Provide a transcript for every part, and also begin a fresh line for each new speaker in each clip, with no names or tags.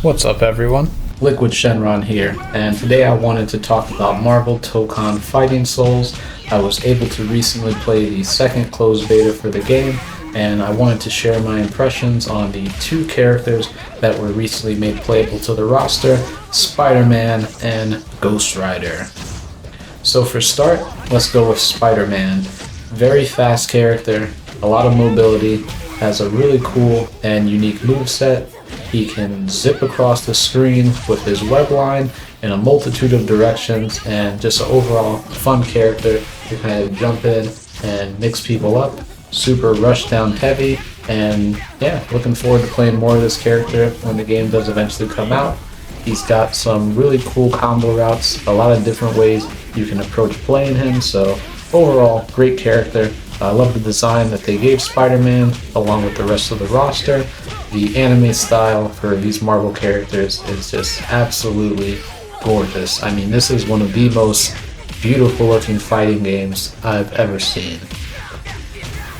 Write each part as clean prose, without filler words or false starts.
What's up, everyone?
Liquid Shenron here, and today I wanted to talk about Marvel Tokon Fighting Souls. I was able to recently play the second closed beta for the game, and I wanted to share my impressions on the two characters that were recently made playable to the roster, Spider-Man and Ghost Rider. So for start, let's go with Spider-Man. Very fast character, a lot of mobility, has a really cool and unique moveset. He can zip across the screen with his web line in a multitude of directions, and just an overall fun character to kind of jump in and mix people up. Super rushdown heavy, and yeah, looking forward to playing more of this character when the game does eventually come out. He's got some really cool combo routes, a lot of different ways you can approach playing him, so overall, great character. I love the design that they gave Spider-Man along with the rest of the roster. The anime style for these Marvel characters is just absolutely gorgeous. I mean, this is one of the most beautiful looking fighting games I've ever seen.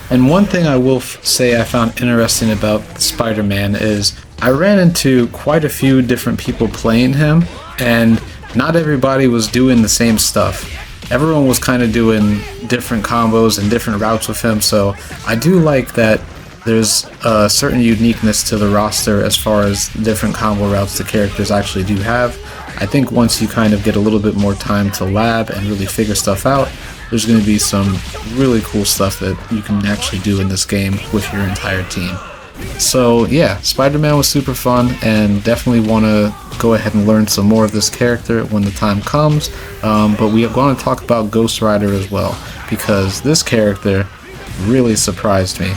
And one thing I will say I found interesting about Spider-Man is I ran into quite a few different people playing him, and not everybody was doing the same stuff. Everyone was kind of doing different combos and different routes with him, so I do like that there's a certain uniqueness to the roster as far as different combo routes the characters actually do have. I think once you kind of get a little bit more time to lab and really figure stuff out, there's going to be some really cool stuff that you can actually do in this game with your entire team. So yeah, Spider-Man was super fun, and definitely want to go ahead and learn some more of this character when the time comes, but we are going to talk about Ghost Rider as well, because this character really surprised me.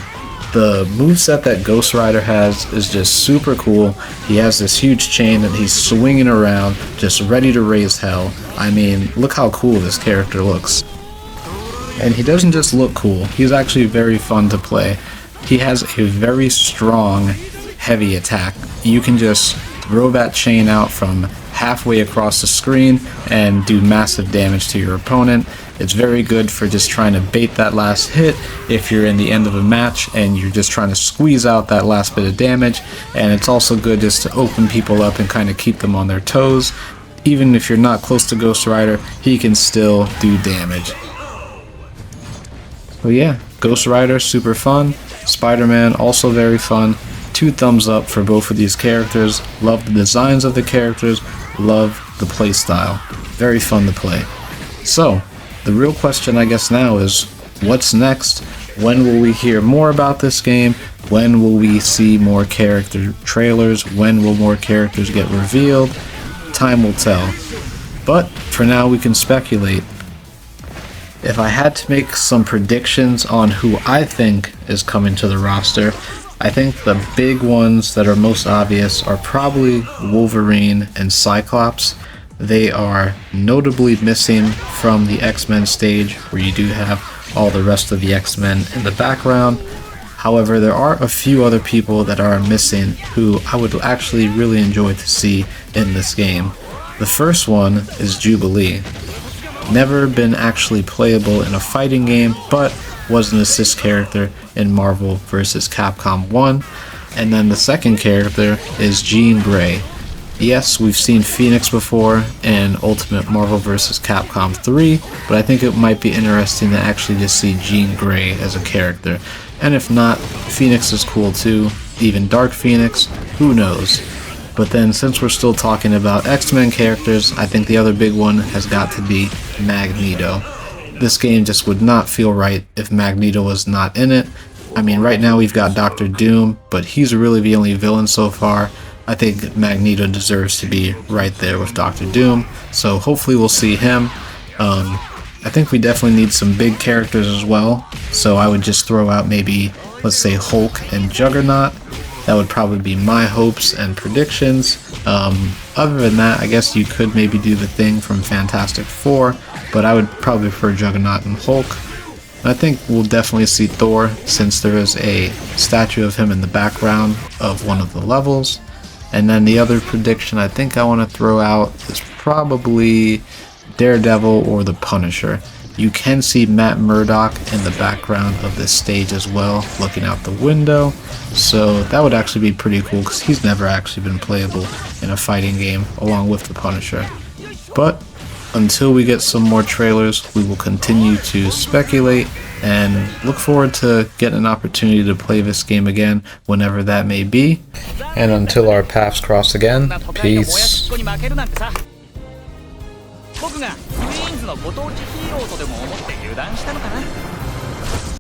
The moveset that Ghost Rider has is just super cool. He has this huge chain that he's swinging around, just ready to raise hell. I mean, look how cool this character looks. And he doesn't just look cool, he's actually very fun to play. He has a very strong, heavy attack. You can just throw that chain out from halfway across the screen and do massive damage to your opponent. It's very good for just trying to bait that last hit if you're in the end of a match and you're just trying to squeeze out that last bit of damage. And it's also good just to open people up and kind of keep them on their toes. Even if you're not close to Ghost Rider, he can still do damage. So yeah, Ghost Rider, super fun. Spider-Man, also very fun. 2 thumbs up for both of these characters. Love the designs of the characters, love the play style. Very fun to play. So, the real question I guess now is, what's next? When will we hear more about this game? When will we see more character trailers? When will more characters get revealed? Time will tell. But, for now we can speculate. If I had to make some predictions on who I think is coming to the roster, I think the big ones that are most obvious are probably Wolverine and Cyclops. They are notably missing from the X-Men stage, where you do have all the rest of the X-Men in the background. However, there are a few other people that are missing who I would actually really enjoy to see in this game. The first one is Jubilee. Never been actually playable in a fighting game, but was an assist character in Marvel vs. Capcom 1. And then the second character is Jean Grey. Yes, we've seen Phoenix before in Ultimate Marvel vs. Capcom 3, but I think it might be interesting to actually just see Jean Grey as a character. And if not, Phoenix is cool too, even Dark Phoenix, who knows. But then, since we're still talking about X-Men characters, I think the other big one has got to be Magneto. This game just would not feel right if Magneto was not in it. I mean, right now we've got Doctor Doom, but he's really the only villain so far. I think Magneto deserves to be right there with Doctor Doom, so hopefully we'll see him. I think we definitely need some big characters as well, so I would just throw out maybe, let's say, Hulk and Juggernaut. That would probably be my hopes and predictions. Other than that, I guess you could maybe do the Thing from Fantastic Four, but I would probably prefer Juggernaut and Hulk. I think we'll definitely see Thor, since there is a statue of him in the background of one of the levels. And then the other prediction I think I want to throw out is probably Daredevil or the Punisher. You can see Matt Murdock in the background of this stage as well, looking out the window. So that would actually be pretty cool, because he's never actually been playable in a fighting game along with the Punisher. But until we get some more trailers, we will continue to speculate and look forward to getting an opportunity to play this game again whenever that may be. And until our paths cross again, peace.
僕がクイーンズのご当地ヒーローとでも思って油断したのかな。